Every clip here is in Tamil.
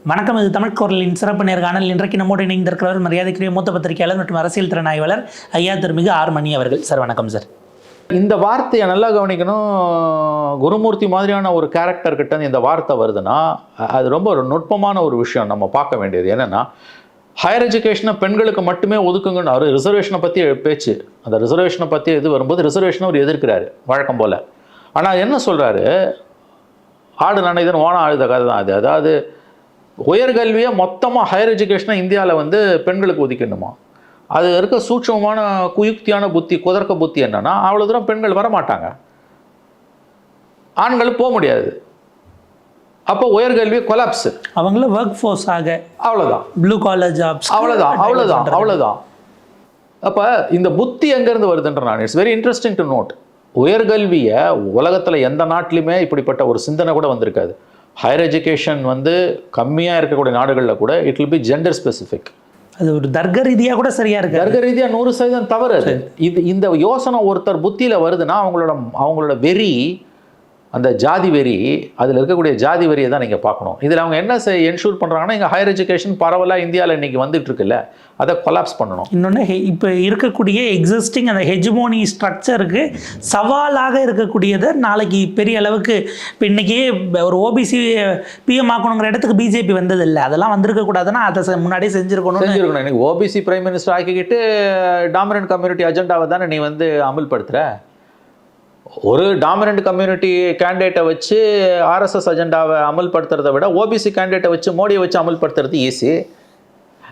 வணக்கம். இது தமிழ் குரலின் சிறப்பு நேர்காணல். இன்றைக்கு நம்மோடு இணைந்திருக்கிறவர் மரியாதைக்குரிய மூத்த பத்திரிகையாளர் மற்றும் அரசியல் திறனாய்வாளர் ஐயா திருமிகு ஆர் மணி அவர்கள். சார் வணக்கம் சார். இந்த வார்த்தையை நல்லா கவனிக்கணும். குருமூர்த்தி மாதிரியான ஒரு கேரக்டர் கிட்ட இந்த வார்த்தை வருதுன்னா அது ரொம்ப ஒரு நுட்பமான ஒரு விஷயம் நம்ம பார்க்க வேண்டியது. என்னென்னா, ஹையர் எஜுகேஷனை பெண்களுக்கு மட்டுமே ஒதுக்குங்கன்னு அவர் ரிசர்வேஷனை பற்றி பேச்சு, அந்த ரிசர்வேஷனை பற்றி இது வரும்போது ரிசர்வேஷனை அவர் எதிர்க்கிறாரு வழக்கம் போல். ஆனால் என்ன சொல்கிறாரு, ஆடு நனைதன் ஓனம் ஆழுத கதை தான் அது. அதாவது உயர்கல்வியை மொத்தமாக ஹையர் எஜுகேஷனை இந்தியாவில் பெண்களுக்கு ஒதுக்கணுமா? அது இருக்க சூட்சமான குயுக்தியான புத்தி, குதர்க்க புத்தி என்னன்னா, அவ்வளோ தூரம் பெண்கள் வரமாட்டாங்க, ஆண்கள் போக முடியாது. அப்போ உயர்கல்வி கொலாப்ஸ், அவங்கள ஒர்க் ஃபோர்ஸ் ஆக, அவ்வளோதான், ப்ளூ காலர் ஜாப்ஸ், அவ்வளோதான். அப்போ இந்த புத்தி எங்கேருந்து வருதுன்ற நான் it's very interesting to note. உயர்கல்வியை உலகத்தில் எந்த நாட்டிலுமே இப்படிப்பட்ட ஒரு சிந்தனை கூட வந்திருக்காது. ஹையர் எஜுகேஷன் கம்மியாக இருக்கக்கூடிய நாடுகளில் கூட it will be gender specific. அது ஒரு தர்க்க ரீதியாக கூட சரியாக இருக்குது. தர்க்க ரீதியாக 100% தவறு. அது இந்த யோசனை ஒருத்தர் புத்தியில் வருதுன்னா அவங்களோட வெறி, அந்த ஜாதி வெறி, அதில் இருக்கக்கூடிய ஜாதி வெறியை தான் நீங்கள் பார்க்கணும். இதில் அவங்க என்ன என்ஷூர் பண்ணுறாங்கன்னா, இங்கே ஹையர் எஜுகேஷன் பரவலாக இந்தியாவில் இன்றைக்கி வந்துட்டு இருக்குல்ல, அதை கொலாப்ஸ் பண்ணணும். இன்னொன்று, இப்போ இருக்கக்கூடிய எக்ஸிஸ்டிங் அந்த ஹெஜ்மோனி ஸ்ட்ரக்சருக்கு சவாலாக இருக்கக்கூடியதை நாளைக்கு பெரிய அளவுக்கு இப்போ இன்றைக்கி ஒரு ஓபிசி பிஎம் ஆக்கணுங்கிற இடத்துக்கு பிஜேபி வந்ததில்லை. அதெல்லாம் வந்திருக்கக்கூடாதுன்னா அதை முன்னாடியே செஞ்சுருக்கணும். இன்னைக்கு ஓபிசி பிரைம் மினிஸ்டர் ஆக்கிக்கிட்டு டாமினன்ட் கம்யூனிட்டி அஜெண்டாவை தானே நீ அமல்படுத்துகிற. ஒரு டாமினன்ட் கம்யூனிட்டி கேண்டிடேட்டை வச்சு ஆர்எஸ்எஸ் அஜெண்டாவை அமல்படுத்துறதை விட ஓபிசி கேண்டிடேட்டை வச்சு மோடியை வச்சு அமல்படுத்துறது ஈஸி.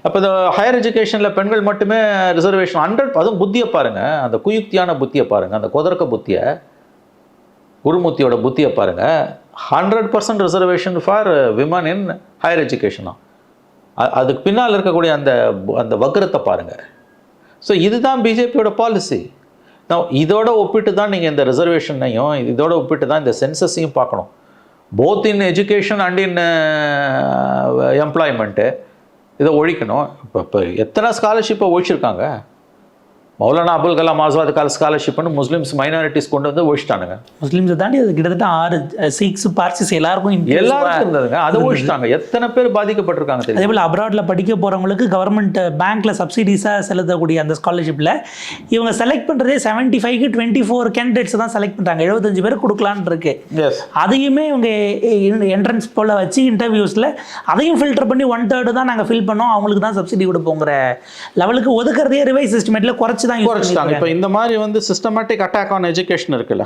அப்போ இந்த ஹையர் எஜுகேஷனில் பெண்கள் மட்டுமே ரிசர்வேஷன் 100, அதுவும் புத்தியை பாருங்கள், அந்த குயுக்தியான புத்தியை பாருங்கள், அந்த குதர்க்க புத்தியை, குருமூர்த்தியோட புத்தியை பாருங்கள். 100% reservation for women in higher எஜுகேஷனா. அதுக்கு பின்னால் இருக்கக்கூடிய அந்த வக்ரத்தை பாருங்கள். ஸோ இதுதான் பிஜேபியோட பாலிசி. இதோட ஒப்பிட்டு தான் நீங்கள் இந்த ரிசர்வேஷனையும் இதோட ஒப்பிட்டு தான் இந்த சென்சஸையும் பார்க்கணும். Both in education and in employment இதை ஒழிக்கணும். இப்போ எத்தனை ஸ்காலர்ஷிப்பை ஒழிச்சிருக்காங்க. மௌலானா அபுல் கலாம் ஆசாத் கால ஸ்காலர்ஷிப்னு முஸ்லீம்ஸ் மைனாரிட்டிஸ் கொண்டு ஒழிச்சிட்டானுங்க. முஸ்லீம்ஸை தாண்டி அது கிட்டத்தட்ட 6 சிக்ஸ் பார்சிஸ் எல்லாருக்கும் இருந்ததுங்க. அதை ஒழிச்சிட்டாங்க. எத்தனை பேர் பாதிக்கப்பட்டிருக்காங்க. அதே போல் அப்ராடில் படிக்க போகிறவங்களுக்கு கவர்மெண்ட் பேங்க்கில் சப்சிடிஸாக செலுத்தக்கூடிய அந்த ஸ்காலர்ஷிப்பில் இவங்க செலக்ட் பண்ணுறதே 75க்கு 24 கேண்டிடேட்ஸ் தான் செலக்ட் பண்ணுறாங்க. 75 பேர் கொடுக்கலான்னு இருக்கு. அதையுமே இவங்க என்ட்ரன்ஸ் போல் வச்சு இன்டர்வியூஸில் அதையும் ஃபில்டர் பண்ணி 1/3 தான் நாங்கள் ஃபில் பண்ணோம், அவங்களுக்கு தான் சப்சிடி கொடுப்போங்கிற லெவலுக்கு ஒதுக்கிறதே ரிவைஸ் எஸ்டிமேட்டில் குறைச்சி குறைச்சிட்டாங்க. இப்போ இந்த மாதிரி சிஸ்டமேட்டிக் அட்டாக் ஆன் எஜுகேஷன் இருக்குல்ல,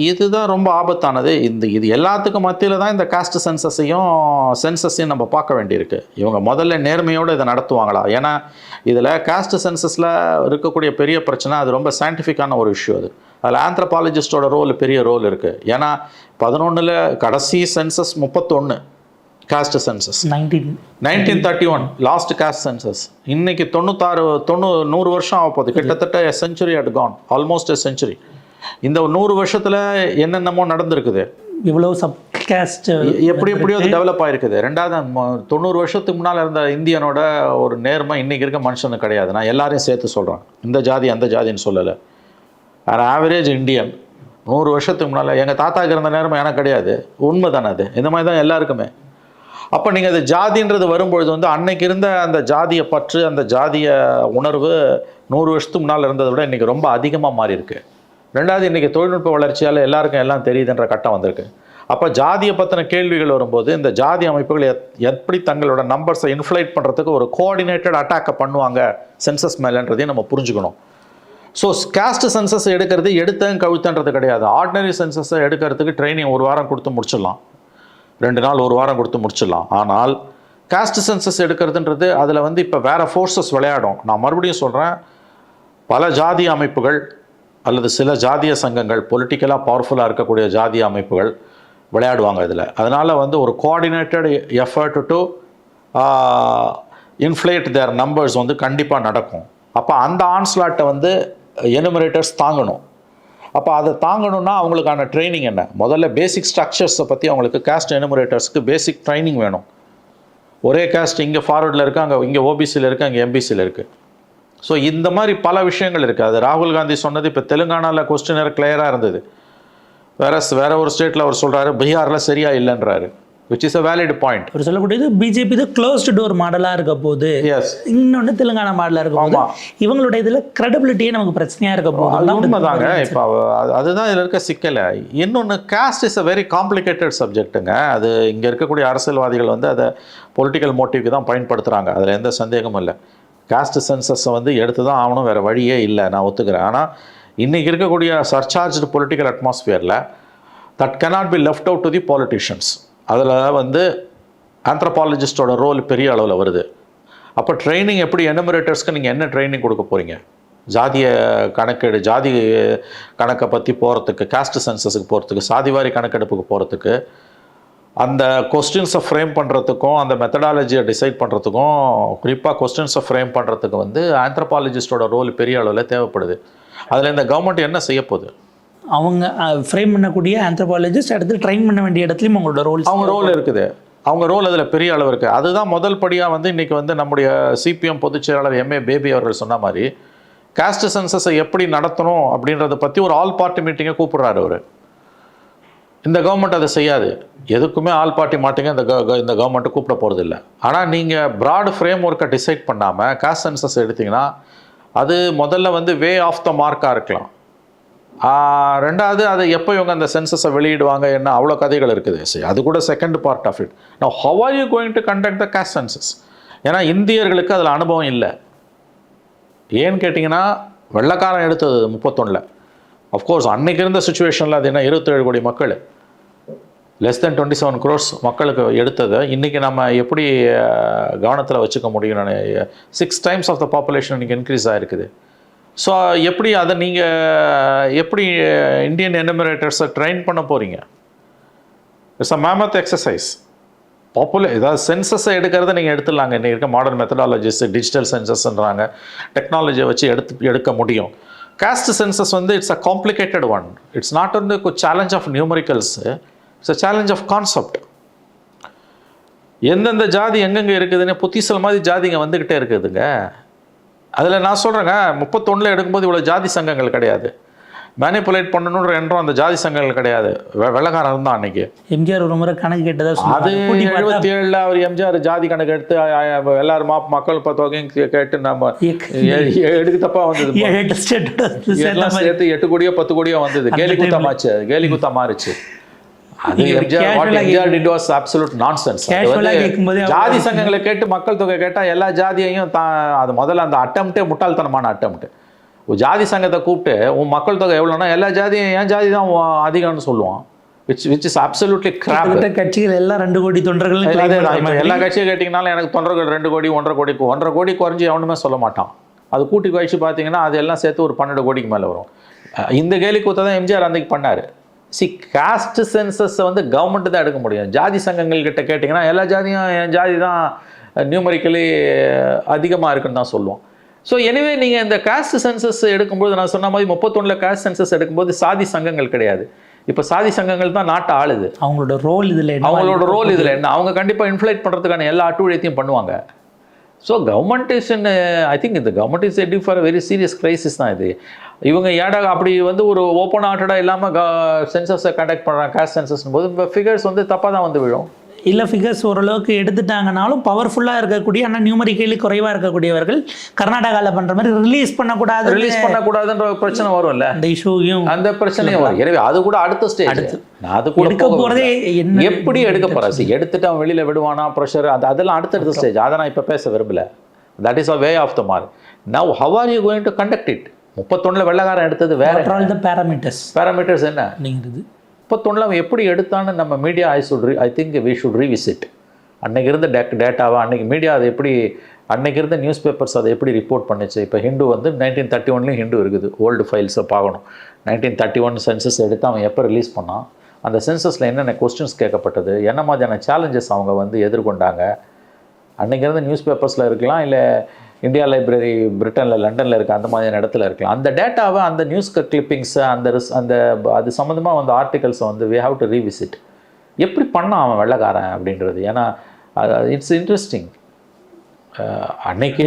இதுதான் ரொம்ப ஆபத்தானது. இது எல்லாத்துக்கும் மத்தியில் தான் இந்த காஸ்ட் சென்சஸையும் நம்ம பார்க்க வேண்டியிருக்கு. இவங்க முதல்ல நேர்மையோடு இதை நடத்துவாங்களா? ஏன்னா இதில் காஸ்ட் சென்சஸில் இருக்கக்கூடிய பெரிய பிரச்சனை, அது ரொம்ப சயின்டிஃபிக்கான ஒரு இஷ்யூ. அதில் ஆந்த்ரோபாலஜிஸ்டோட பெரிய ரோல் இருக்குது. ஏன்னா 11 கடைசி census 31 caste census, 1931 last caste census. இன்னைக்கு 100 வருஷம் ஆக போகுது. கிட்டத்தட்ட செஞ்சுரி அட் கான், ஆல்மோஸ்ட் செஞ்சுரி. இந்த 100 வருஷத்தில் என்னென்னமோ நடந்திருக்குது. இவ்வளோ சப்காஸ்ட் எப்படியோ அது டெவலப் ஆகிருக்குது. 90 வருஷத்துக்கு முன்னால் இருந்த இந்தியனோட ஒரு நேர்மை இன்னைக்கு இருக்க மனுஷனுக்கு கிடையாது. நான் எல்லாரையும் சேர்த்து சொல்கிறேன், இந்த ஜாதி அந்த ஜாதின்னு சொல்லலை. ஆவரேஜ் இந்தியன் 100 வருஷத்துக்கு முன்னால் எங்கள் தாத்தாக்கு இருந்த நேர்மை எனக்கு கிடையாது. உண்மை தானே அது. இந்த மாதிரி தான் எல்லாருக்குமே. அப்போ நீங்கள் அது ஜாதின்றது வரும்பொழுது அன்னைக்கு இருந்த அந்த ஜாதியை பற்று, அந்த ஜாதிய உணர்வு 100 வருஷத்துக்கு முன்னால் இருந்ததை விட இன்றைக்கி ரொம்ப அதிகமாக மாறி இருக்கு. ரெண்டாவது, இன்றைக்கி தொழில்நுட்ப வளர்ச்சியால் எல்லாருக்கும் எல்லாம் தெரியுதுன்ற கட்டம் வந்திருக்கு. அப்போ ஜாதியை பற்றின கேள்விகள் வரும்போது இந்த ஜாதி அமைப்புகள் எப்படி தங்களோட நம்பர்ஸை இன்ஃப்ளைட் பண்ணுறதுக்கு ஒரு கோஆர்டினேட்டட் அட்டாக்கை பண்ணுவாங்க சென்சஸ் மேலேன்றதையும் நம்ம புரிஞ்சுக்கணும். ஸோ காஸ்ட் சென்சஸ் கழுத்தன்றது கிடையாது. ஆர்டினரி சென்சஸை எடுக்கிறதுக்கு ட்ரைனிங் 1 வாரம் கொடுத்து முடிச்சிடலாம், 2 நாள் 1 வாரம் கொடுத்து முடிச்சிடலாம். ஆனால் காஸ்ட் சென்சஸ் எடுக்கிறதுன்றது அதில் இப்போ வேறு ஃபோர்ஸஸ் விளையாடும். நான் மறுபடியும் சொல்கிறேன், பல ஜாதிய அமைப்புகள் அல்லது சில ஜாதிய சங்கங்கள், பொலிட்டிக்கலாக பவர்ஃபுல்லாக இருக்கக்கூடிய ஜாதிய அமைப்புகள் விளையாடுவாங்க இதில். அதனால் ஒரு coordinated effort to inflate their numbers கண்டிப்பாக நடக்கும். அப்போ அந்த ஆன்ஸ்லாட்டை எனுமரேட்டர்ஸ் தாங்கணும். அப்போ அதை தாங்கணும்னா அவங்களுக்கான ட்ரைனிங் என்ன? முதல்ல பேசிக் ஸ்ட்ரக்சர்ஸை பற்றி அவங்களுக்கு காஸ்ட் எனுமரேட்டர்ஸ்க்கு பேசிக் ட்ரைனிங் வேணும். ஒரே காஸ்ட் இங்கே ஃபார்வர்டில் இருக்குது, அங்கே இங்கே ஓபிசியில் இருக்குது, அங்கே எம்பிசியில் இருக்குது. ஸோ இந்த மாதிரி பல விஷயங்கள் இருக்குது. அது ராகுல் காந்தி சொன்னது இப்போ தெலுங்கானாவில் கொஸ்டினர் கிளியராக இருந்தது. வேற ஒரு ஸ்டேட்டில் அவர் சொல்கிறாரு, பீகாரில் சரியாக இல்லைன்றாரு. which is a valid point. அவர் சொல்லக்கூடியது பிஜேபி இது க்ளோஸ்டு டோர் மாடலாக இருக்க போது, Yes. இன்னொன்று தெலுங்கானா மாடலாக இருக்க போது, இவங்களோட இதில் கிரெடிபிலிட்டியே நமக்கு பிரச்சனையாக இருக்க போது. அது உண்மைதாங்க. இப்போ அதுதான் இதில் இருக்க சிக்கலை. இன்னொன்று caste is a very complicated சப்ஜெக்ட்டுங்க. அது இங்கே இருக்கக்கூடிய அரசியல்வாதிகள் வந்து அதை பொலிட்டிக்கல் மோட்டிவ்க்கு தான் பயன்படுத்துகிறாங்க, அதில் எந்த சந்தேகமும் இல்லை. காஸ்ட் சென்சஸை வந்து எடுத்து தான் ஆகணும், வேறு வழியே இல்லை, நான் ஒத்துக்கிறேன். ஆனால் இன்றைக்கி இருக்கக்கூடிய சர்சார்ஜ்டு பொலிட்டிக்கல் அட்மாஸ்பியரில் that cannot be left out to the politicians. அதில் வந்து ஆந்த்ரோபாலஜிஸ்டோட ரோல் பெரிய அளவில் வருது. அப்போ ட்ரைனிங் எப்படி எனுமரேட்டர்ஸ்க்கு நீங்கள் என்ன ட்ரைனிங் கொடுக்க போகிறீங்க? ஜாதிய கணக்கெடு, ஜாதி கணக்கை பற்றி போகிறதுக்கு, காஸ்ட் சென்சஸுக்கு போகிறதுக்கு, சாதிவாரி கணக்கெடுப்புக்கு போகிறதுக்கு, அந்த கொஸ்டின்ஸை ஃப்ரேம் பண்ணுறதுக்கும் அந்த மெத்தடாலஜியை டிசைட் பண்ணுறதுக்கும், குறிப்பாக கொஸ்டின்ஸை ஃப்ரேம் பண்ணுறதுக்கு வந்து ஆந்த்ரோபாலஜிஸ்டோட ரோல் பெரிய அளவில் தேவைப்படுது. அதில் இந்த கவர்மெண்ட் என்ன செய்ய போகுது? அவங்க ஃப்ரேம் பண்ணக்கூடிய ஆந்த்ரோபாலஜிஸ்ட் அடுத்து ட்ரெயின் பண்ண வேண்டிய இடத்துலையும் அவங்களோட ரோல் இருக்குது. அவங்க ரோல் அதில் பெரிய அளவு இருக்குது. அதுதான் முதல் படியாக வந்து இன்றைக்கி வந்து நம்முடைய சிபிஎம் பொதுச் செயலாளர் எம்ஏ பேபி அவர்கள் சொன்ன மாதிரி காஸ்ட் சென்சஸை எப்படி நடத்தணும் அப்படின்றத பற்றி ஒரு ஆல் பார்ட்டி மீட்டிங்கை கூப்பிட்றாரு அவர். இந்த கவர்மெண்ட் அதை செய்யாது. எதுக்குமே ஆல் பார்ட்டி மாட்டிங்க இந்த கவர்மெண்ட்டை கூப்பிட போகிறது இல்லை. ஆனால் நீங்கள் ப்ராட் ஃப்ரேம் ஒர்க்கை டிசைட் பண்ணாமல் காஸ்ட் சென்சஸ் எடுத்திங்கன்னா அது முதல்ல வந்து வே ஆஃப் த மார்க்காக இருக்கலாம். ரெண்டாவது அதை எப்போ இவங்க அந்த சென்சஸை வெளியிடுவாங்க, என்ன அவ்வளோ கதைகள் இருக்குது. சரி, அது கூட second part of it. Now how are you going to conduct the caste census? ஏன்னா இந்தியர்களுக்கு அதில் அனுபவம் இல்லை. ஏன்னு கேட்டிங்கன்னா வெள்ளைக்காரன் எடுத்தது 31. அஃப்கோர்ஸ் அன்னைக்கு இருந்த சுச்சுவேஷனில் அது என்ன 27 கோடி மக்கள், லெஸ் தென் 27 crores மக்களுக்கு எடுத்ததை இன்றைக்கி நம்ம எப்படி கவனத்தில் வச்சுக்க முடியும்? 6 times ஆஃப் த பாப்புலேஷன் இன்றைக்கி இன்க்ரீஸ் ஆகிருக்குது. ஸோ எப்படி அதை நீங்கள் எப்படி இந்தியன் எனுமரேட்டர்ஸை ட்ரெயின் பண்ண போகிறீங்க? It's a மேமத் exercise. ஏதாவது சென்சஸை எடுக்கிறத நீங்கள் எடுத்துடலாங்க. இன்றைக்கி இருக்க மாடர்ன் மெத்தடாலஜிஸ், டிஜிட்டல் சென்சஸ்ன்றாங்க, டெக்னாலஜியை வச்சு எடுக்க முடியும். காஸ்ட் சென்சஸ் வந்து it's a complicated one. It's not வந்து challenge of numericals, it's a challenge of concept. எந்தெந்த ஜாதி எங்கெங்கே இருக்குதுன்னு புத்திசல் மாதிரி ஜாதிங்க வந்துக்கிட்டே இருக்குதுங்க. அதில் நான் சொல்கிறேங்க, 31 எடுக்கும்போது இவ்வளோ ஜாதி சங்கங்கள் கிடையாது. மேனிப்புலேட் பண்ணணுன்ற என்றும் அந்த ஜாதி சங்கங்கள் கிடையாது. வெள்ளக்காரன் இருந்தான் அன்னைக்கு. எம்ஜிஆர் ஒரு முறை கணக்கு கேட்டதா அது 77 அவர் எம்ஜிஆர் ஜாதி கணக்கு எடுத்து எல்லாரும் மக்கள் தொகையும் கேட்டு நம்ம எடுக்க தப்பா வந்தது. எல்லாம் சேர்த்து 8 கோடியோ 10 கோடியோ வந்தது. கேலி குத்தா மாறிச்சு. அது MGR did was absolute nonsense. ஜாதி சங்கங்களை கேட்டு மக்கள் தொகை கேட்டால் எல்லா ஜாதியையும் அது முதல்ல அந்த அட்டம்ப்டே முட்டாள்தனமான அட்டம்ப்ட். ஒரு ஜாதி சங்கத்தை கூப்பிட்டு உன் மக்கள் தொகை எவ்வளோன்னா எல்லா ஜாதியும் என் ஜாதி தான் அதிகம்னு சொல்லுவான். which is absolutely crap. கட்சிகள் எல்லாம் 2 கோடி தொண்டர்கள் எல்லா கட்சியும் கேட்டிங்கனாலும் எனக்கு தொண்டர்கள் 2 கோடி 1.5 கோடி குறைஞ்சி எவனுமே சொல்ல மாட்டான். அது கூட்டி கழிச்சு பார்த்தீங்கன்னா அது எல்லாம் சேர்த்து ஒரு 12 கோடிக்கு மேலே வரும். இந்த கேலி கூத்தை தான் எம்ஜிஆர் அன்றைக்கு பண்ணார். காஸ்ட் சென்சஸை வந்து கவர்மெண்ட்டு தான் எடுக்க முடியும். ஜாதி சங்கங்கள் கிட்ட கேட்டிங்கன்னா எல்லா ஜாதியும் என் ஜாதி தான் நியூமரிக்கலி அதிகமாக இருக்குன்னு தான் சொல்லுவோம். ஸோ எனவே நீங்கள் இந்த காஸ்ட் சென்சஸ் எடுக்கும்போது நான் சொன்ன மாதிரி 31 காஸ்ட் சென்சஸ் எடுக்கும்போது சாதி சங்கங்கள் கிடையாது. இப்போ சாதி சங்கங்கள் தான் நாட்டை ஆளுது. அவங்களோட ரோல் இதில் என்ன? அவங்க கண்டிப்பாக இன்ஃப்ளேட் பண்ணுறதுக்கான எல்லா அட்டுழியத்தையும் பண்ணுவாங்க. So government is I think இந்த government is ready for very serious crisis தான் இது. இவங்க ஏடாக அப்படி வந்து ஒரு ஓப்பன் ஹார்ட்டடாக இல்லாமல் சென்சஸை கண்டக்ட் பண்ணுறாங்க. காஸ்ட் சென்சஸ்னும் போது ஃபிகர்ஸ் வந்து தப்பாக தான் வந்து விழும். இல்லை ஃபிகர்ஸ் ஓரளவுக்கு எடுத்துட்டாங்கனாலும் பவர்ஃபுல்லாக இருக்கக்கூடிய ஆனால் நியூமரிக்கலி குறைவாக இருக்கக்கூடியவர்கள் கர்நாடகாவில் பண்ணுற மாதிரி ரிலீஸ் பண்ணக்கூடாதுன்ற பிரச்சனை வரும்ல. அந்த இஷ்யூயும் அந்த பிரச்சனையும் வரும். எனவே அது கூட அடுத்த ஸ்டேஜ். அது கூட எடுக்க போகிறதே எப்படி எடுக்க போகிறா? எடுத்துட்டு அவன் வெளியில் விடுவானா ப்ரெஷர், அதெல்லாம் அடுத்தடுத்த ஸ்டேஜ். அதை நான் இப்போ பேச விரும்பல. That is a way of the mark. Now how are you going to conduct it? 31 வெள்ளக்காரன் எடுத்தது வேற. பேராமீட்டர்ஸ் என்ன அப்படிங்கிறது 31 எப்படி எடுத்தான்னு நம்ம media I think we should revisit. அன்னைக்கு இருந்த டேட்டாவை அன்னைக்கு மீடியா அதை எப்படி, அன்னைக்கு இருந்த நியூஸ் பேப்பர்ஸ் அதை எப்படி ரிப்போர்ட் பண்ணிச்சு. இப்போ ஹிண்டு வந்து 1931 ஹிண்டு இருக்குது. ஓல்டு ஃபைல்ஸை பார்க்கணும். 1931 சென்சஸ் எடுத்து அவன் எப்போ ரிலீஸ் பண்ணான், அந்த சென்சஸில் என்னென்ன கொஸ்டின்ஸ் கேட்கப்பட்டது, என்ன மாதிரியான சேலஞ்சஸ் அவங்க வந்து எதிர்கொண்டாங்க. அன்றைக்கி இருந்த நியூஸ் பேப்பர்ஸில் இருக்கலாம், இல்லை இந்தியா லைப்ரரி பிரிட்டனில் லண்டனில் இருக்க அந்த மாதிரியான இடத்துல இருக்கலாம். அந்த டேட்டாவை, அந்த நியூஸ் கிளிப்பிங்ஸை, அந்த அது சம்மந்தமாக வந்து ஆர்டிகல்ஸை வந்து வி ஹாவ் டு ரீவிசிட். எப்படி பண்ணான் அவன் வெள்ளைக்காரன் அப்படின்றது. ஏன்னா இட்ஸ் இன்ட்ரெஸ்டிங். அன்னைக்கு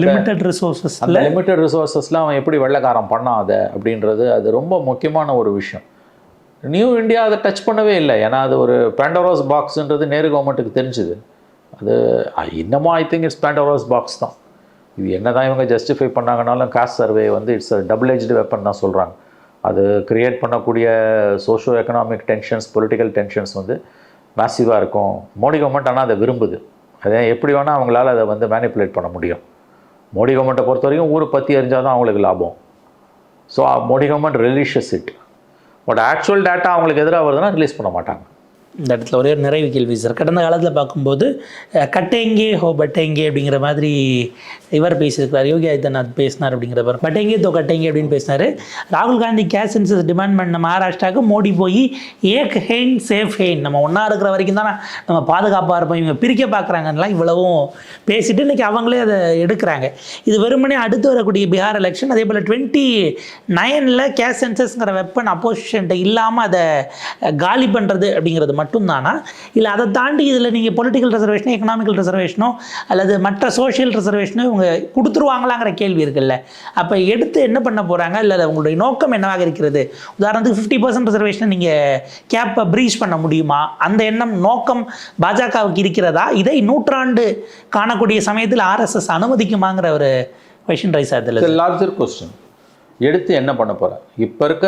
லிமிட்டட் ரிசோர்ஸஸில் அவன் எப்படி வெள்ளைக்காரன் பண்ணான் அதை அப்படின்றது அது ரொம்ப முக்கியமான ஒரு விஷயம். நியூ இந்தியா அதை டச் பண்ணவே இல்லை. ஏன்னா அது ஒரு பேண்டோராஸ் பாக்ஸ்ன்றது நேரு கவர்மெண்ட்டுக்கு தெரிஞ்சுது. அது இன்னமும் ஐ திங்க் இட்ஸ் பேண்டோராஸ் பாக்ஸ் தான். இது என்ன தான் இவங்க ஜஸ்டிஃபை பண்ணாங்கனாலும் காஸ்ட் சர்வே வந்து இட்ஸ் டபுள் எஜ்டு வெப்பன் தான் சொல்கிறாங்க. அது க்ரியேட் பண்ணக்கூடிய socio economic tensions, political tensions வந்து மேசிவாக இருக்கும். மோடி கவர்மெண்ட் ஆனால் அதை விரும்புது. அதை எப்படி வேணால் அவங்களால அதை வந்து மேனிப்புலேட் பண்ண முடியும். மோடி கவர்மெண்ட்டை பொறுத்த வரைக்கும் ஊர் பற்றி எரிஞ்சால் தான் அவங்களுக்கு லாபம். So Modi government relishes it. But actual data அவங்களுக்கு எதிராக வருதுன்னா ரிலீஸ் பண்ண மாட்டாங்க. இந்த இடத்துல ஒரே ஒரு நிறைவு கேள்வி சார். கடந்த காலத்தில் பார்க்கும்போது கட்டேங்கே ஹோ பட்டேங்கே அப்படிங்கிற மாதிரி இவர் பேசியிருக்கிறார், யோகி ஆதித்யநாத் பேசினார் அப்படிங்கிற பட்டேங்கே தோ கட்டேங்கே அப்படின்னு பேசினார். ராகுல் காந்தி கேஷ் சென்சஸ் டிமாண்ட் பண்ண மகாராஷ்டிராவுக்கு மோடி போய் ஏக் ஹெயின் சேஃப் ஹெயின், நம்ம ஒன்றா இருக்கிற வரைக்கும் தானே நம்ம பாதுகாப்பாக இருப்போம், இவங்க பிரிக்க பார்க்குறாங்கலாம் இவ்வளவும் பேசிட்டு இன்றைக்கி அவங்களே அதை எடுக்கிறாங்க. இது வெறுமனே அடுத்து வரக்கூடிய பீகார் எலெக்ஷன். அதே போல் 29 கேஷ் சென்சஸ்ங்கிற வெப்பன் அப்போசிஷன்ட்ட இல்லாமல் அதை காலி பண்ணுறது அப்படிங்கிறது மட்டும்தானா, இல்லை அதை தாண்டி இதில் நீங்கள் பொலிட்டிக்கல் ரிசர்வேஷனோ எக்கனாமிக்கல் ரிசர்வேஷனோ அல்லது மற்ற சோஷியல் ரிசர்வேஷனோ இவங்க கொடுத்துருவாங்களாங்கிற கேள்வி இருக்குல்ல. அப்போ எடுத்து என்ன பண்ண போகிறாங்க, இல்லை உங்களுடைய நோக்கம் என்னவாக இருக்கிறது? உதாரணத்துக்கு 50% ரிசர்வேஷனை நீங்கள் கேப்பை ப்ரீச் பண்ண முடியுமா? அந்த எண்ணம் நோக்கம் பாஜகவுக்கு இருக்கிறதா? இதை நூற்றாண்டு காணக்கூடிய சமயத்தில் ஆர்எஸ்எஸ் அனுமதிக்குமாங்கிற ஒரு கொஷின் ரைஸ் ஆகுது. லார்ஜர் கொஸ்டின் எடுத்து என்ன பண்ண போகிறேன்? இப்போ இருக்க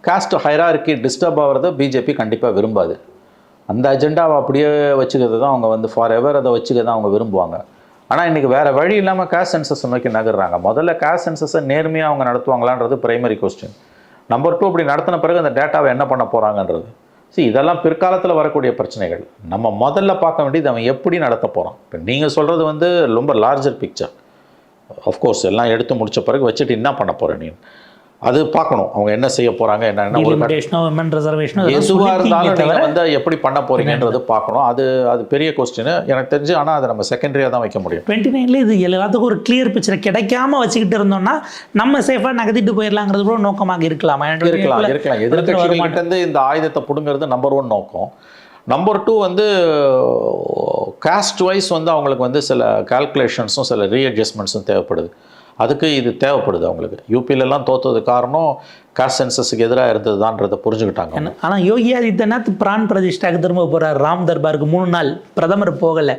காஸ்ட் ஹைரார்கி டிஸ்டர்ப் ஆகிறத பிஜேபி கண்டிப்பாக விரும்பாது. அந்த அஜெண்டாவை அப்படியே வச்சுக்கிறது தான் அவங்க வந்து ஃபார் எவர் அதை வச்சுக்க தான் அவங்க விரும்புவாங்க. ஆனால் இன்றைக்கி வேறு வழி இல்லாமல் காஸ்ட் சென்சஸ் நோக்கி நகர்றாங்க. முதல்ல காஸ்ட் சென்சஸை நேர்மையாக அவங்க நடத்துவாங்களான்றது பிரைமரி கொஸ்டின். நம்பர் 2, அப்படி நடத்தின பிறகு அந்த டேட்டாவை என்ன பண்ண போகிறாங்கன்றது. இதெல்லாம் பிற்காலத்தில் வரக்கூடிய பிரச்சனைகள். நம்ம முதல்ல பார்க்க வேண்டியது அவன் எப்படி நடத்த போகிறான். இப்போ நீங்கள் சொல்கிறது வந்து ரொம்ப லார்ஜர் பிக்சர். ஆஃப்கோர்ஸ் எல்லாம் எடுத்து முடித்த பிறகு வச்சுட்டு என்ன பண்ண போகிறேன் நீ, அது பார்க்கணும். அவங்க என்ன செய்ய போகிறாங்க, என்னென்ன எதுவாக இருந்தாலும் நீங்கள் வந்து எப்படி பண்ண போகிறீங்கன்றது பார்க்கணும். அது பெரிய கொஸ்டின் எனக்கு தெரிஞ்சு. ஆனால் அதை நம்ம செகண்டரியாக தான் வைக்க முடியும். 29 இது எல்லாத்துக்கும் ஒரு கிளியர் பிக்சர் கிடைக்காம வச்சுக்கிட்டு இருந்தோம்னா நம்ம சேஃபாக நகர்த்திட்டு போயிடலாங்கிறது கூட நோக்கமாக இருக்கலாமா? இருக்கலாம். எதிர்கட்சிகள்கிட்ட இருந்து இந்த ஆயுதத்தை பிடுங்கிறது நம்பர் 1 நோக்கம். நம்பர் 2 வந்து காஸ்ட் வைஸ் வந்து அவங்களுக்கு வந்து சில கால்குலேஷன்ஸும் சில ரீஅட்ஜஸ்ட்மெண்ட்ஸும் தேவைப்படுது. அதுக்கு இது தேவைப்படுது அவங்களுக்கு. யூபியிலலாம் தோற்றது காரணம் காஸ்ட் சென்சஸுக்கு எதிராக இருந்ததுதான்றதை புரிஞ்சுக்கிட்டாங்க. ஆனால் யோகி ஆதித்யநாத் பிரான் பிரதிஷ்டாக்கு திரும்ப போகிறார். ராம் தர்பாருக்கு 3 நாள் பிரதமர் போகலை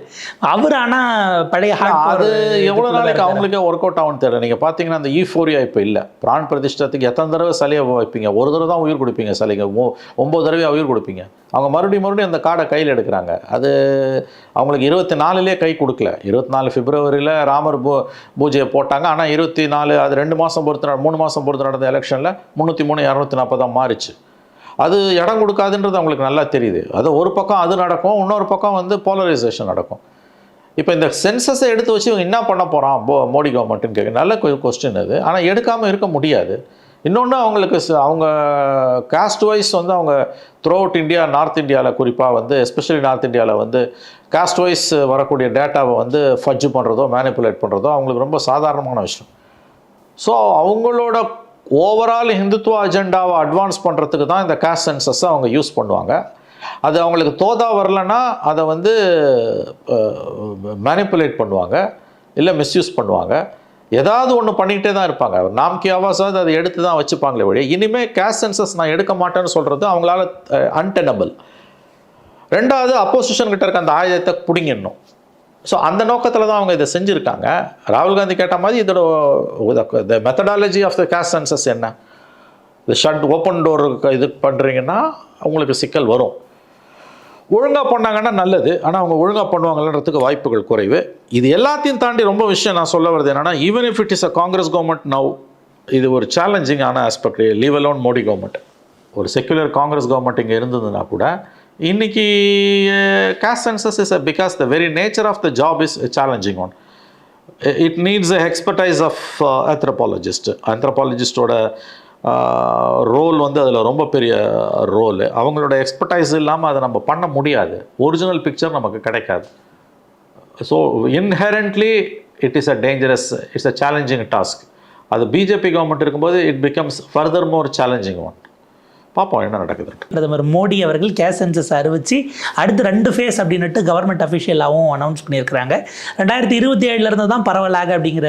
அவர். ஆனால் பழைய அது எவ்வளோ நாளைக்கு அவங்களுக்கே ஒர்க் அவுட் ஆகும்னு தெரியல. நீங்கள் பார்த்தீங்கன்னா அந்த ஈஃபோரியா இப்போ இல்லை. பிரான் பிரதிஷ்டத்துக்கு எத்தனை தடவை சிலையை வைப்பீங்க? ஒரு தடவை தான் உயிர் கொடுப்பீங்க சிலைங்க. 9 தடவை உயிர் கொடுப்பீங்க. அவங்க மறுபடியும் அந்த கார்டை கையில் எடுக்கிறாங்க. அது அவங்களுக்கு 24 கை கொடுக்கல. 24 பிப்ரவரியில் ராமர் பூஜையை போட்டாங்க. ஆனால் 24 அது 2 மாதம் பொறுத்து 3 மாதம் பொறுத்து நடந்த எலெக்ஷனில் 303 240 மாறிச்சு. அது இடம் கொடுக்காதுன்றது அவங்களுக்கு நல்லா தெரியுது. அது ஒரு பக்கம் அது நடக்கும், இன்னொரு பக்கம் வந்து போலரைசேஷன் நடக்கும். இப்போ இந்த சென்சஸை எடுத்து வச்சு இவங்க என்ன பண்ண போகிறான் மோடி கவர்மெண்ட்டுன்னு கேட்க நல்ல கொஸ்டின் அது. ஆனால் எடுக்காமல் இருக்க முடியாது. இன்னொன்று அவங்களுக்கு அவங்க காஸ்ட் வைஸ் வந்து அவங்க த்ரூ அவுட் இந்தியா, நார்த் இந்தியாவில் குறிப்பாக வந்து எஸ்பெஷலி நார்த் இந்தியாவில் வந்து காஸ்ட் வைஸ் வரக்கூடிய டேட்டாவை வந்து ஃபட்ஜ் பண்ணுறதோ மேனிப்புலேட் பண்ணுறதோ அவங்களுக்கு ரொம்ப சாதாரணமான விஷயம். ஸோ அவங்களோட ஓவரால் ஹிந்துத்துவ அஜெண்டாவை அட்வான்ஸ் பண்ணுறதுக்கு தான் இந்த காஸ்ட் சென்சஸை அவங்க யூஸ் பண்ணுவாங்க. அது அவங்களுக்கு தோதா வரலன்னா அதை வந்து மேனிப்புலேட் பண்ணுவாங்க, இல்லை மிஸ்யூஸ் பண்ணுவாங்க. ஏதாவது ஒன்று பண்ணிக்கிட்டே தான் இருப்பாங்க. நாம்கி ஆவாஸாவது அதை எடுத்து தான் வச்சுப்பாங்களே வழி. இனிமேல் கேஷ் சென்சஸ் நான் எடுக்க மாட்டேன்னு சொல்கிறது அவங்களால அன்டெனபிள். 2வது அப்போசிஷன் கிட்ட இருக்க அந்த ஆயுதத்தை பிடிங்கிடணும். ஸோ அந்த நோக்கத்தில் தான் அவங்க இதை செஞ்சுருக்காங்க. ராகுல் காந்தி கேட்ட மாதிரி இதோட methodology of the caste census என்ன? இது ஷட் ஓப்பன் டோர் இது பண்ணுறீங்கன்னா உங்களுக்கு சிக்கல் வரும். ஒழுங்காக பண்ணாங்கன்னா நல்லது. ஆனால் அவங்க ஒழுங்காக பண்ணுவாங்கன்றதுக்கு வாய்ப்புகள் குறைவு. இது எல்லாத்தையும் தாண்டி ரொம்ப விஷயம் நான் சொல்ல வருது என்னென்னா, even if it is a Congress government now, இது ஒரு சேலஞ்சிங்கான aspect. Leave alone Modi government. ஒரு செக்குலர் காங்கிரஸ் கவர்மெண்ட் இங்கே இருந்ததுன்னா கூட இன்னைக்கு caste census is because the very nature of the job is challenging one. It needs a expertise of ஆந்த்ரோபாலஜிஸ்டோட ரோல் வந்து அதில் ரொம்ப பெரிய ரோல். அவங்களோட எக்ஸ்பர்டைஸ் இல்லாமல் அதை நம்ம பண்ண முடியாது. ஒரிஜினல் பிக்சர் நமக்கு கிடைக்காது. So inherently it is a dangerous, it's a challenging task. அது பிஜேபி கவர்மெண்ட் இருக்கும்போது it becomes further more challenging one. பார்ப்போம் என்ன நடக்குது. பிரதமர் மோடி அவர்கள் கேஷ் சென்சஸ் அறிவிச்சு அடுத்து 2 ஃபேஸ் அப்படின்னுட்டு கவர்மெண்ட் அஃபிஷியலாகவும் அனௌன்ஸ் பண்ணியிருக்கிறாங்க. 2027 தான் பரவலாக அப்படிங்கிற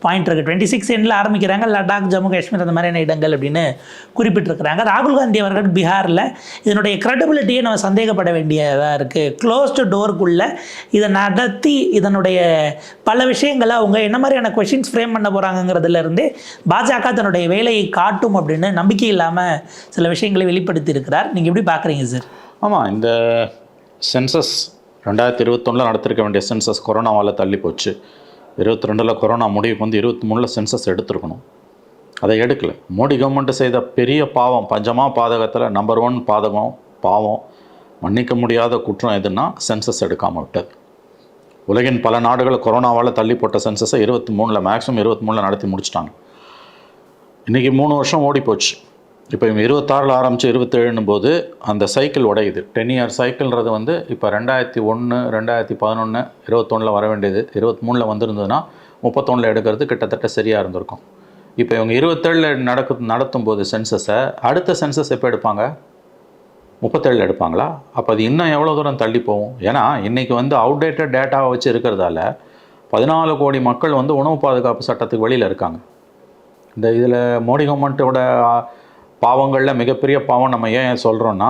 பாயிண்ட் இருக்குது. 26 எண்ணில் ஆரம்பிக்கிறாங்க, லடாக், ஜம்மு காஷ்மீர் அந்த மாதிரியான இடங்கள் அப்படின்னு குறிப்பிட்டிருக்கிறாங்க. ராகுல் காந்தி அவர்கள் பீகாரில் இதனுடைய கிரெடிபிலிட்டியை நம்ம சந்தேகப்பட வேண்டியதாக இருக்குது. க்ளோஸ்டு டோருக்குள்ளே இதை நடத்தி இதனுடைய பல விஷயங்களை அவங்க என்ன மாதிரியான கொஷின்ஸ் ஃப்ரேம் பண்ண போகிறாங்கிறதுலேருந்து பாஜக தன்னுடைய வேலையை காட்டும் அப்படின்னு நம்பிக்கை இல்லாமல் சில விஷயங்களை வெளிப்படுத்தி இருக்கிறார். நீங்கள் எப்படி பார்க்குறீங்க சார்? ஆமாம், இந்த சென்சஸ் 2021 நடத்திருக்க வேண்டிய சென்சஸ் கொரோனாவால் தள்ளி போச்சு. 22 கொரோனா முடிவுக்கு வந்து 23 சென்சஸ் எடுத்துருக்கணும், அதை எடுக்கலை. மோடி கவர்மெண்ட்டு செய்த பெரிய பாவம், பஞ்சமா பாதகத்தில் நம்பர் 1 பாவம், மன்னிக்க முடியாத குற்றம் எதுன்னா சென்சஸ் எடுக்காமல் விட்டது. உலகின் பல நாடுகள் கொரோனாவால் தள்ளி போட்ட சென்சஸை 23 மேக்ஸிமம் 23 நடத்தி முடிச்சிட்டாங்க. இன்றைக்கி 3 வருஷம் ஓடி போச்சு. இப்போ 26 ஆரம்பித்து 27 போது அந்த சைக்கிள் உடையுது. 10 இயர் சைக்கிள்ன்றது வந்து இப்போ 2001, 2011, 21 வர வேண்டியது 23 வந்திருந்ததுன்னா 31 எடுக்கிறது கிட்டத்தட்ட சரியாக இருந்திருக்கும். இப்போ இவங்க 27 நடத்தும் போது சென்சஸை, அடுத்த சென்சஸ் எப்போ எடுப்பாங்க? 37 எடுப்பாங்களா? அப்போ அது இன்னும் எவ்வளோ தூரம் தள்ளி போகும்? ஏன்னா இன்றைக்கி வந்து அவுடேட்டட் டேட்டாவை வச்சு இருக்கிறதால 14 கோடி மக்கள் வந்து உணவு பாதுகாப்பு சட்டத்துக்கு வெளியில் இருக்காங்க. இதில் மோடி கவர்மெண்ட்டோட பாவங்களில் மிகப்பெரிய பாவம் நம்ம ஏன் சொல்கிறோன்னா,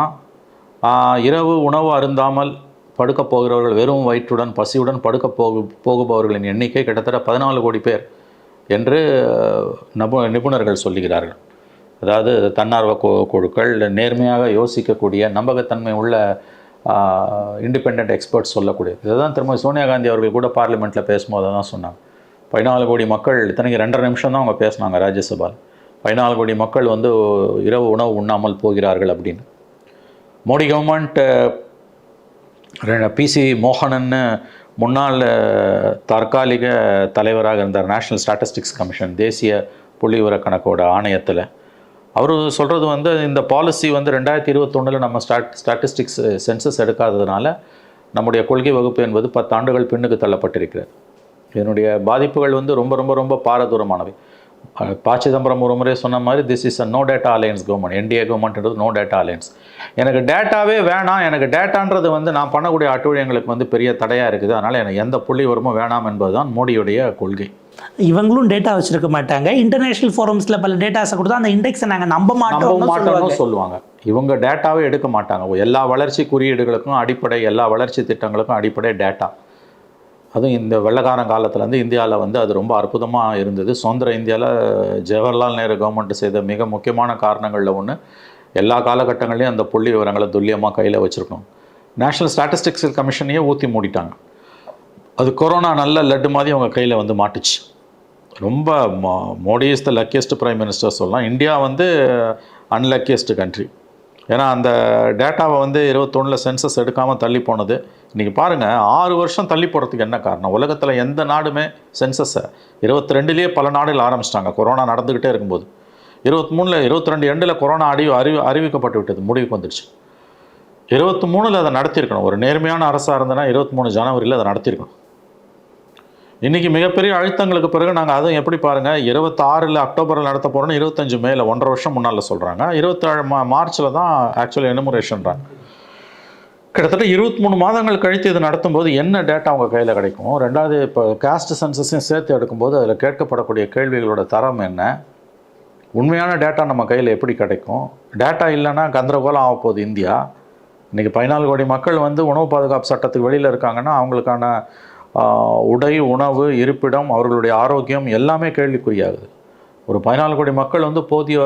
இரவு உணவு அருந்தாமல் படுக்க போகிறவர்கள், வெறும் வயிற்றுடன் பசியுடன் போகுபவர்களின் எண்ணிக்கை கிட்டத்தட்ட 14 கோடி பேர் என்று நிபுணர்கள் சொல்லுகிறார்கள். அதாவது தன்னார்வ குழுக்கள், நேர்மையாக யோசிக்கக்கூடிய, நம்பகத்தன்மை உள்ள இண்டிபெண்ட் எக்ஸ்பர்ட்ஸ் சொல்லக்கூடிய. இதுதான் திரும்ப சோனியா காந்தி அவர்கள் கூட பார்லிமெண்ட்டில் பேசும்போது தான் சொன்னாங்க. 14 கோடி மக்கள், இத்தனைக்கு 2.5 நிமிஷம் தான் அவங்க பேசினாங்க ராஜ்யசபாவில். 14 கோடி மக்கள் வந்து இரவு உணவு உண்ணாமல் போகிறார்கள் அப்படின்னு. மோடி கவர்மெண்ட் PC மோகனன்னு முன்னாள் தற்காலிக தலைவராக இருந்தார் நேஷ்னல் ஸ்டாட்டிஸ்டிக்ஸ் கமிஷன், தேசிய புள்ளிவிவர கணக்கோட ஆணையத்தில். அவர் சொல்கிறது வந்து இந்த பாலிசி வந்து 2021 நம்ம ஸ்டாட்டிஸ்டிக்ஸ் சென்சஸ் எடுக்காததுனால நம்முடைய கொள்கை வகுப்பு என்பது 10 ஆண்டுகள் பின்னுக்கு தள்ளப்பட்டிருக்கிறது. இதனுடைய பாதிப்புகள் வந்து ரொம்ப ரொம்ப ரொம்ப பாரதூரமானவை. ப. சிதம்பரம் ஒரு முறை சொன்ன மாதிரி, this is a no data alliance government. NDA கவர்மெண்ட்ன்றது நோ டேட்டா அலையன்ஸ். எனக்கு டேட்டாவே வேணாம், எனக்கு டேட்டான்றது வந்து நான் பண்ணக்கூடிய அட்டுழியங்களுக்கு வந்து பெரிய தடையாக இருக்குது, அதனால் எனக்கு எந்த புள்ளி வருமோ வேணாம் என்பது தான் மோடியுடைய கொள்கை. இவங்களும் டேட்டா வச்சிருக்க மாட்டாங்க. இன்டர்நேஷனல் ஃபோரம்ஸில் பல டேட்டாஸை கொடுத்தா அந்த இண்டெக்ஸை நாங்கள் நம்ப மாட்டோம்னு சொல்லுவாங்க. இவங்க டேட்டாவே எடுக்க மாட்டாங்க. எல்லா வளர்ச்சி குறியீடுகளுக்கும் அடிப்படை, எல்லா வளர்ச்சி திட்டங்களுக்கும் அடிப்படை டேட்டா. அதுவும் இந்த வெள்ளக்காரன் காலத்தில் வந்து இந்தியாவில் வந்து அது ரொம்ப அற்புதமாக இருந்தது. சுதந்திர இந்தியாவில் ஜவஹர்லால் நேரு கவர்மெண்ட் செய்த மிக முக்கியமான காரணங்களில் ஒன்று, எல்லா காலகட்டங்களையும் அந்த புள்ளி விவரங்களை துல்லியமாக கையில் வச்சுருக்கணும். நேஷ்னல் ஸ்டாட்டிஸ்டிக்ஸ் கமிஷனையே ஊற்றி மூடிட்டாங்க. அது கொரோனா நல்ல லட்டு மாதிரி அவங்க கையில் வந்து மாட்டுச்சு. ரொம்ப Modi is the luckiest prime minister சொல்லலாம். இந்தியா வந்து அன்லக்கியஸ்ட் கண்ட்ரி. ஏன்னா அந்த டேட்டாவை வந்து 21 சென்சஸ் எடுக்காமல் தள்ளி போனது. இன்றைக்கி பாருங்கள், 6 வருஷம் தள்ளி போகிறதுக்கு என்ன காரணம்? உலகத்தில் எந்த நாடுமே சென்சஸை 22 பல நாடுகள் ஆரம்பிச்சிட்டாங்க கொரோனா நடந்துக்கிட்டே இருக்கும்போது. 23 22 எண்டில் கொரோனா அறிவிக்கப்பட்டு விட்டது, முடிவுக்கு வந்துடுச்சு. 23 அதை நடத்தியிருக்கணும். ஒரு நேர்மையான அரசாக இருந்ததுன்னா 23 ஜனவரியில் அதை நடத்தியிருக்கணும். இன்றைக்கி மிகப்பெரிய அழுத்தங்களுக்கு பிறகு நாங்கள் அதுவும் எப்படி பாருங்கள், 26 அக்டோபரில் நடத்த போகிறோன்னு 25 மேல 1.5 வருஷம் முன்னால் சொல்கிறாங்க. 27 மார்ச்சில் தான் ஆக்சுவலி எனுமரேஷன்றாங்க. கிட்டத்தட்ட 23 மாதங்கள் கழித்து இது நடத்தும் போது என்ன டேட்டா அவங்க கையில் கிடைக்கும்? ரெண்டாவது, இப்போ காஸ்ட் சென்சஸையும் சேர்த்து எடுக்கும்போது அதில் கேட்கப்படக்கூடிய கேள்விகளோட தரம் என்ன? உண்மையான டேட்டா நம்ம கையில் எப்படி கிடைக்கும்? டேட்டா இல்லைன்னா கந்தரகோலம் ஆக போகுது இந்தியா. இன்றைக்கி 14 கோடி மக்கள் வந்து உணவு பாதுகாப்பு சட்டத்துக்கு வெளியில் இருக்காங்கன்னா அவங்களுக்கான உடை, உணவு, இருப்பிடம், அவர்களுடைய ஆரோக்கியம் எல்லாமே கேள்விக்குறியாகுது. ஒரு 14 கோடி மக்கள் வந்து போதிய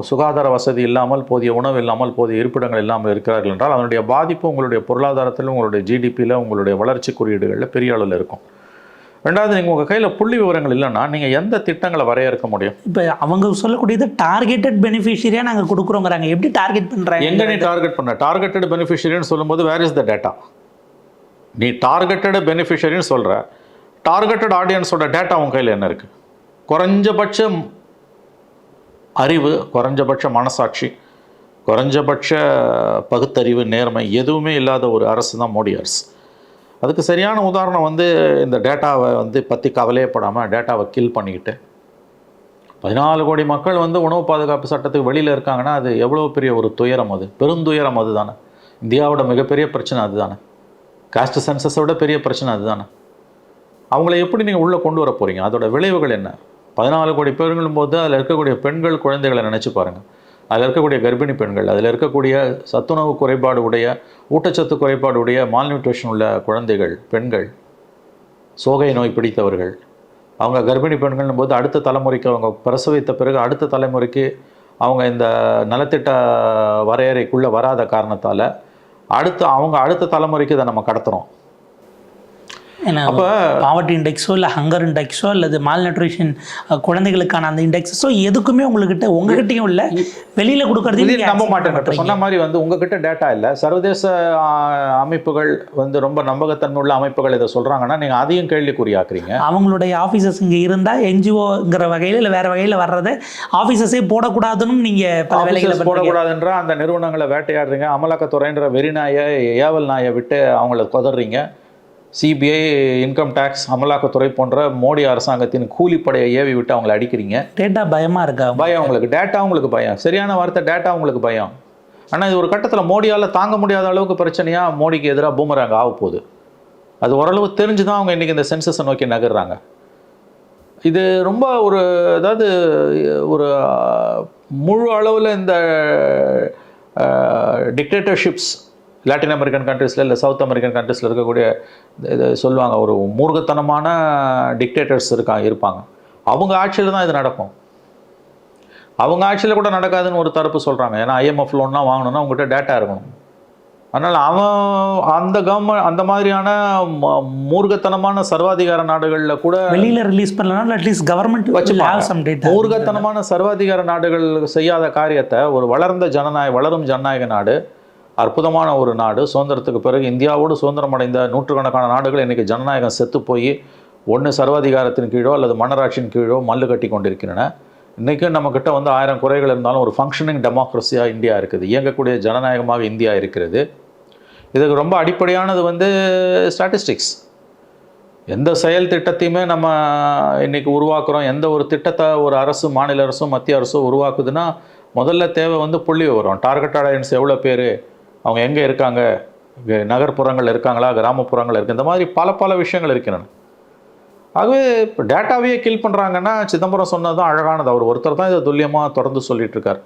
சுகாதார வசதி இல்லாமல், போதிய உணவு இல்லாமல், போதிய இருப்பிடங்கள் இல்லாமல் இருக்கிறார்கள் என்றால் அதனுடைய பாதிப்பு உங்களுடைய பொருளாதாரத்தில், உங்களுடைய GDPயில், உங்களுடைய வளர்ச்சி குறியீடுகளில் பெரிய அளவில் இருக்கும். ரெண்டாவது, நீங்கள் உங்கள் கையில் புள்ளி விவரங்கள் இல்லைன்னா நீங்கள் எந்த திட்டங்களை வரையறுக்க முடியும்? இப்போ அவங்க சொல்லக்கூடியது டார்கெட்டட் பெனிஃபிஷரியாக நாங்கள் கொடுக்குறோங்கிறாங்க. எப்படி டார்கெட் பண்ணுறாங்க? எங்கே நீ டார்கெட் பண்ண? டார்கெட்டட் பெனிஃபிஷரின்னு சொல்லும்போது வேர் இஸ் த டேட்டா? நீ டார்கெட்டட் பெனிஃபிஷரின்னு சொல்கிற, டார்கெட்டட் ஆடியன்ஸோட டேட்டா உங்கள் கையில் என்ன இருக்குது? குறைஞ்சபட்ச அறிவு, குறைஞ்சபட்ச மனசாட்சி, குறைஞ்சபட்ச பகுத்தறிவு, நேர்மை எதுவுமே இல்லாத ஒரு அரசு தான் மோடி அரசு. அதுக்கு சரியான உதாரணம் வந்து இந்த டேட்டாவை வந்து பற்றி கவலையப்படாமல் டேட்டாவை கில் பண்ணிக்கிட்டு 14 கோடி மக்கள் வந்து உணவு பாதுகாப்பு சட்டத்துக்கு வெளியில் இருக்காங்கன்னா அது எவ்வளோ பெரிய ஒரு துயரம், அது பெருந்துயரம். அது தானே இந்தியாவோட மிகப்பெரிய பிரச்சனை, அது தானே காஸ்ட் சென்சஸை விட பெரிய பிரச்சனை அது தானே. அவங்கள எப்படி நீங்கள் உள்ளே கொண்டு வர போகிறீங்க? அதோட விளைவுகள் என்ன? 14 கோடி பேருங்களும் போது அதில் இருக்கக்கூடிய பெண்கள் குழந்தைகளை நினச்சி பாருங்கள். அதில் இருக்கக்கூடிய கர்ப்பிணி பெண்கள், அதில் இருக்கக்கூடிய சத்துணவு குறைபாடு உடைய, ஊட்டச்சத்து குறைபாடு உடைய, மால்நியூட்ரிஷன் உள்ள குழந்தைகள், பெண்கள், சோகை நோய் பிடித்தவர்கள், அவங்க கர்ப்பிணி பெண்கள்னும் போது அடுத்த தலைமுறைக்கு அவங்க பிரசவித்த பிறகு அடுத்த தலைமுறைக்கு அவங்க இந்த நலத்திட்ட வரையறைக்குள்ளே வராத காரணத்தால் அடுத்த தலைமுறைக்கு இதை நம்ம கடத்துகிறோம். அப்போ பாவர்ட்டி இண்டெக்ஸோ இல்லை ஹங்கர் இண்டெக்ஸோ அல்லது மால் நியூட்ரிஷன் குழந்தைகளுக்கான அந்த இண்டெக்ஸோ எதுக்குமே உங்ககிட்டயும் இல்லை, வெளியில் கொடுக்கறது நம்ப மாட்டேன். சொன்ன மாதிரி வந்து உங்ககிட்ட டேட்டா இல்லை, சர்வதேச அமைப்புகள் வந்து ரொம்ப நம்பகத்தன்மை உள்ள அமைப்புகள் இதை சொல்கிறாங்கன்னா நீங்கள் அதையும் கேள்விக்குறியாக்குறீங்க. அவங்களுடைய ஆஃபீஸர்ஸ் இங்கே இருந்தால் என்ஜிஓங்கிற வகையில் இல்லை வேறு வகையில் வர்றதை ஆஃபீஸர்ஸே போடக்கூடாதுன்னு நீங்கள் பல வேலைகளை போடக்கூடாதுன்ற அந்த நிறுவனங்களை வேட்டையாடுறீங்க. அமலாக்கத்துறைன்ற வெறிநாயை, ஏவல் நாயை விட்டு அவங்கள கொதறீங்க. சிபிஐ, இன்கம் டேக்ஸ், அமலாக்கத்துறை போன்ற மோடி அரசாங்கத்தின் கூலிப்படையை ஏவி விட்டு அவங்களை அடிக்கிறீங்க. டேட்டா பயமாக இருக்கா? பயம் உங்களுக்கு, டேட்டா உங்களுக்கு பயம். சரியான வார்த்தை, டேட்டா உங்களுக்கு பயம். ஆனால் இது ஒரு கட்டத்தில் மோடியால் தாங்க முடியாத அளவுக்கு பிரச்சனையாக மோடிக்கு எதிராக பூமராங்க ஆக போகுது. அது ஓரளவு தெரிஞ்சு தான் அவங்க இன்றைக்கி இந்த சென்சஸை நோக்கி நகர்றாங்க. இது ரொம்ப அதாவது ஒரு முழு அளவில் இந்த டிக்டேட்டர்ஷிப்ஸ் லாட்டின் அமெரிக்கன் கண்ட்ரீஸில் இல்லை சவுத் அமெரிக்கன் கண்ட்ரீஸில் இருக்கக்கூடிய இது சொல்லுவாங்க, ஒரு மூர்க்கத்தனமான டிக்டேட்டர்ஸ் இருப்பாங்க. அவங்க ஆட்சியில் தான் இது நடக்கும். அவங்க ஆட்சியில் கூட நடக்காதுன்னு ஒரு தரப்பு சொல்கிறாங்க. ஏன்னா IMF லோன்லாம் வாங்கணும்னா உங்கள்கிட்ட டேட்டா இருக்கணும். அதனால் அந்த கவர்மெண்ட் அந்த மாதிரியான மூர்க்கத்தனமான சர்வாதிகார நாடுகளில் கூட வெளியில் ரிலீஸ் பண்ணலாம், அட்லீஸ்ட் கவர்மெண்ட் வச்சு மூர்க்கத்தனமான சர்வாதிகார நாடுகள் செய்யாத காரியத்தை ஒரு வளரும் ஜனநாயக நாடு, அற்புதமான ஒரு நாடு, சுதந்திரத்துக்கு பிறகு இந்தியாவோடு சுதந்திரம் அடைந்த நூற்றுக்கணக்கான நாடுகள் இன்றைக்கி ஜனநாயகம் செத்து போய் ஒன்று சர்வாதிகாரத்தின் கீழோ அல்லது மன்னராட்சியின் கீழோ மல்லு கட்டி கொண்டிருக்கின்றன. இன்றைக்கும் நம்மக்கிட்ட வந்து 1000 குறைகள் இருந்தாலும் ஒரு ஃபங்க்ஷனிங் டெமோக்ரஸியாக இந்தியா இருக்குது, இயங்கக்கூடிய ஜனநாயகமாக இந்தியா இருக்கிறது. இதுக்கு ரொம்ப அடிப்படையானது வந்து ஸ்டாட்டிஸ்டிக்ஸ். எந்த செயல் திட்டத்தையுமே நம்ம இன்றைக்கி உருவாக்குறோம், எந்த ஒரு திட்டத்தை ஒரு அரசு, மாநில அரசும் மத்திய அரசும் உருவாக்குதுன்னா முதல்ல தேவை வந்து புள்ளி விவரம். டார்கெட் ஆடியன்ஸ் எவ்வளோ பேர், அவங்க எங்கே இருக்காங்க, நகர்ப்புறங்கள் இருக்காங்களா, கிராமப்புறங்கள் இருக்குது, இந்த மாதிரி பல விஷயங்கள் இருக்கின்றன. ஆகவே இப்போ டேட்டாவையே கில் பண்ணுறாங்கன்னா சிதம்பரம் சொன்னது தான் அழகானது. அவர் ஒருத்தர் தான் இதை துல்லியமாக தொடர்ந்து சொல்லிட்டு இருக்கார்.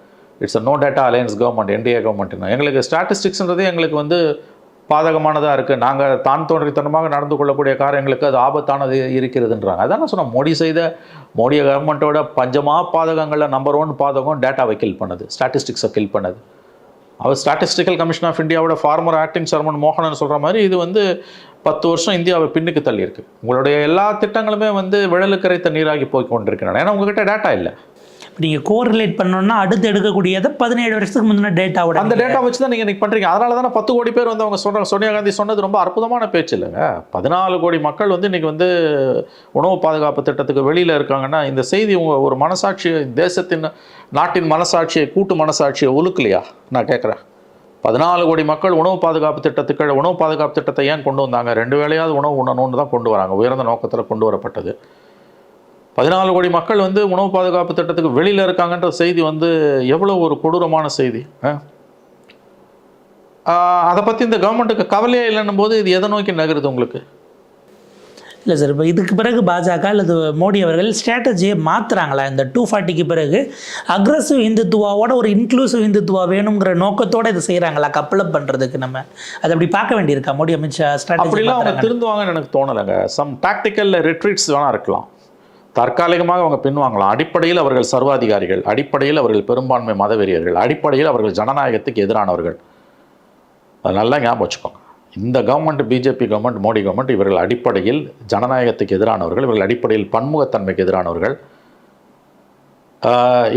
It's no data alliance government, NDA கவர்மெண்ட்னா. எங்களுக்கு ஸ்டாட்டிஸ்டிக்ஸ்ன்றது எங்களுக்கு வந்து பாதகமானதாக இருக்குது, நாங்கள் தான் தோன்றித்தனமாக நடந்து கொள்ளக்கூடிய காரியங்களுக்கு அது ஆபத்தானது இருக்கிறதுன்றாங்க. அதான் நான் சொன்னேன், மோடி கவர்மெண்ட்டோட பஞ்சமாக பாதகங்களில் நம்பர் 1 பாதகம் டேட்டாவை கில் பண்ணது, ஸ்டாட்டிஸ்டிக்ஸை கில் பண்ணது. அவர் ஸ்டாட்டிஸ்டிக்கல் கமிஷன் ஆஃப் இந்தியாவோட ஃபார்மர் ஆக்டிங் சேர்மன் மோகனன் சொல்கிற மாதிரி இது வந்து 10 வருஷம் இந்தியாவை பின்னுக்கு தள்ளியிருக்கு. உங்களுடைய எல்லா திட்டங்களுமே வந்து விழலுக்கு கரைத்த நீராகி போய் கொண்டிருக்கின்றன. ஏன்னா உங்ககிட்ட டேட்டா இல்லை. நீங்கள் கோரிலேட் பண்ணணும்னா அடுத்து எடுக்கக்கூடியதை 17 வருஷத்துக்கு முன்னாடி டேட்டாவோட அந்த டேட்டா வச்சு தான் நீங்கள் இன்றைக்கி பண்ணுறீங்க. அதனால தானே 10 கோடி பேர் வந்து அவங்க சொல்கிறாங்க. சோனியா காந்தி சொன்னது ரொம்ப அற்புதமான பேச்சு இல்லைங்க. 14 கோடி மக்கள் வந்து இன்றைக்கி வந்து உணவு பாதுகாப்பு திட்டத்துக்கு வெளியில் இருக்காங்கன்னா இந்த செய்தி ஒரு மனசாட்சி, நாட்டின் மனசாட்சியை, கூட்டு மனசாட்சியை உலுக்கலையா? நான் கேட்குறேன். 14 கோடி மக்கள் உணவு பாதுகாப்பு திட்டத்தை ஏன் கொண்டு வந்தாங்க? 2 வேளையாவது உணவு உண்ணணும்னு தான் கொண்டு வராங்க, உயர்ந்த நோக்கத்தில் கொண்டு வரப்பட்டது. 14 கோடி மக்கள் வந்து உணவு பாதுகாப்பு திட்டத்துக்கு வெளியில் இருக்காங்கன்ற செய்தி வந்து எவ்வளோ ஒரு கொடூரமான செய்தி. அதை பற்றி இந்த கவர்மெண்ட்டுக்கு கவலையே இல்லைன்னும் போது இது எதை நோக்கி நகருது உங்களுக்கு? இல்லை சார், இப்போ இதுக்கு பிறகு பாஜக அல்லது மோடி அவர்கள் ஸ்ட்ராட்டஜியை மாற்றுறாங்களா? இந்த 240க்கு பிறகு அக்ரஸிவ் இந்துத்துவாவோட ஒரு இன்க்ளூசிவ் இந்துத்துவா வேணுங்கிற நோக்கத்தோடு இதை செய்கிறாங்களா கப்பலப் பண்ணுறதுக்கு? நம்ம அதை அப்படி பார்க்க வேண்டியிருக்கா? மோடி அமித்ஷா ஸ்ட்ராட்டஜி அப்படிலாம் அவங்க திருந்துவாங்கன்னு எனக்கு தோணலைங்க. சம் டாக்டிக்கல் ரிட்ரீட்ஸ் வேணால் இருக்கலாம், தற்காலிகமாக அவங்க பின்வாங்கலாம். அடிப்படையில் அவர்கள் சர்வாதிகாரிகள், அடிப்படையில் அவர்கள் பெரும்பான்மை மதவெறியர்கள், அடிப்படையில் அவர்கள் ஜனநாயகத்துக்கு எதிரானவர்கள். அது நல்லா ஞாபகம் வச்சுக்கோங்க. இந்த government, BJP government, Modi government, இவர்கள் அடிப்படையில் ஜனநாயகத்துக்கு எதிரானவர்கள், இவர்கள் அடிப்படையில் பன்முகத்தன்மைக்கு எதிரானவர்கள்.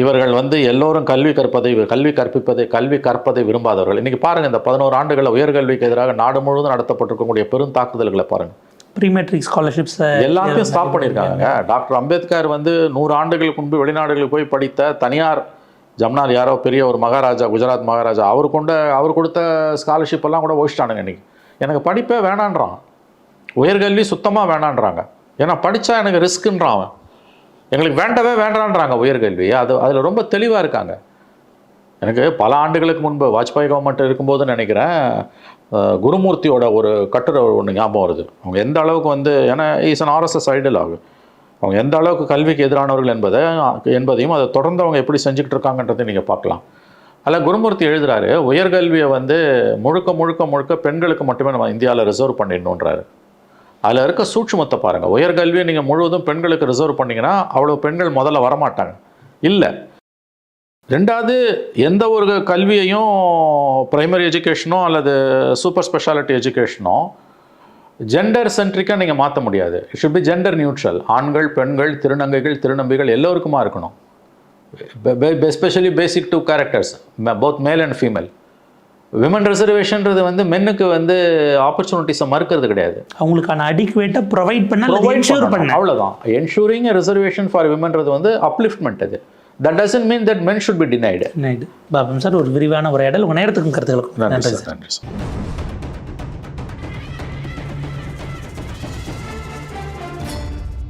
இவர்கள் வந்து எல்லோரும் கல்வி கற்பதை விரும்பாதவர்கள். இன்றைக்கி பாருங்கள், இந்த 11 ஆண்டுகளில் உயர்கல்விக்கு எதிராக நாடு முழுவதும் நடத்தப்பட்டிருக்கக்கூடிய பெரும் தாக்குதல்களை பாருங்கள். ப்ரீமெட்ரிக் ஸ்காலர்ஷிப்ஸ் எல்லாத்தையும் ஸ்டாப் பண்ணியிருக்காங்க. டாக்டர் அம்பேத்கர் வந்து 100 ஆண்டுகளுக்கு முன்பு வெளிநாடுகளுக்கு போய் படித்த தனியார் ஜம்னார் யாரோ பெரிய ஒரு மகாராஜா, குஜராத் மகாராஜா, அவர் கொடுத்த ஸ்காலர்ஷிப் எல்லாம் கூட ஒழிச்சிட்டானுங்க. இன்றைக்கி எனக்கு படிப்பே வேணான்றான், உயர்கல்வி சுத்தமாக வேணான்றாங்க. ஏன்னா படித்தா எனக்கு ரிஸ்க்குன்றான் அவன். எங்களுக்கு வேண்டவே வேண்டான்றாங்க உயர்கல்வி. அதில் ரொம்ப தெளிவாக இருக்காங்க. எனக்கு பல ஆண்டுகளுக்கு முன்பு வாஜ்பாய் கவர்மெண்ட் இருக்கும்போது நினைக்கிறேன், குருமூர்த்தியோட ஒரு கட்டுரை ஒன்று ஞாபகம் வருது. அவங்க எந்த அளவுக்கு வந்து, ஏன்னா இஸ் அன் ஆர்எஸ்எஸ் ஐடல் ஆகும், அவங்க எந்த அளவுக்கு கல்விக்கு எதிரானவர்கள் என்பதையும் அதை தொடர்ந்து அவங்க எப்படி செஞ்சுக்கிட்டு இருக்காங்கன்றதை நீங்கள் பார்க்கலாம். அதில் குருமூர்த்தி எழுதுகிறாரு, உயர்கல்வியை வந்து முழுக்க பெண்களுக்கு மட்டுமே நம்ம இந்தியாவில் ரிசர்வ் பண்ணிடணுன்றாரு. அதில் இருக்க சூட்சுமத்தை பாருங்கள். உயர்கல்வியை நீங்கள் முழுவதும் பெண்களுக்கு ரிசர்வ் பண்ணிங்கன்னா அவ்வளோ பெண்கள் முதல்ல வரமாட்டாங்க. இல்லை, ரெண்டாவது, எந்த ஒரு கல்வியையும் ப்ரைமரி எஜுகேஷனோ அல்லது சூப்பர் ஸ்பெஷாலிட்டி எஜுகேஷனோ ஜெண்டர் சென்ட்ரிக்காக நீங்கள் மாற்ற முடியாது. It should be gender neutral. ஆண்கள், பெண்கள், திருநங்கைகள், திருநம்பிகள் எல்லோருக்குமா இருக்கணும். Especially basic 2 characters, both male and female. Women ரிசர்வேஷன்றது வந்து மென்னுக்கு வந்து ஆப்பர்ச்சுனிட்டிஸை மறுக்கிறது கிடையாது, அவங்களுக்கான அடிக்குவேட்டாக ப்ரொவைட் பண்ண, அவ்வளோதான். என்ஷூரிங் ரிசர்வேஷன் ஃபார் விமன்றது வந்து அப்லிஃப்ட்மெண்ட். அது that doesn't mean that men should be denied. பாபம் சார், ஒரு விரிவான உரையாடல், உங்கள் நேரத்துக்கும் கருத்துக்களுக்கும் நன்றி சார்.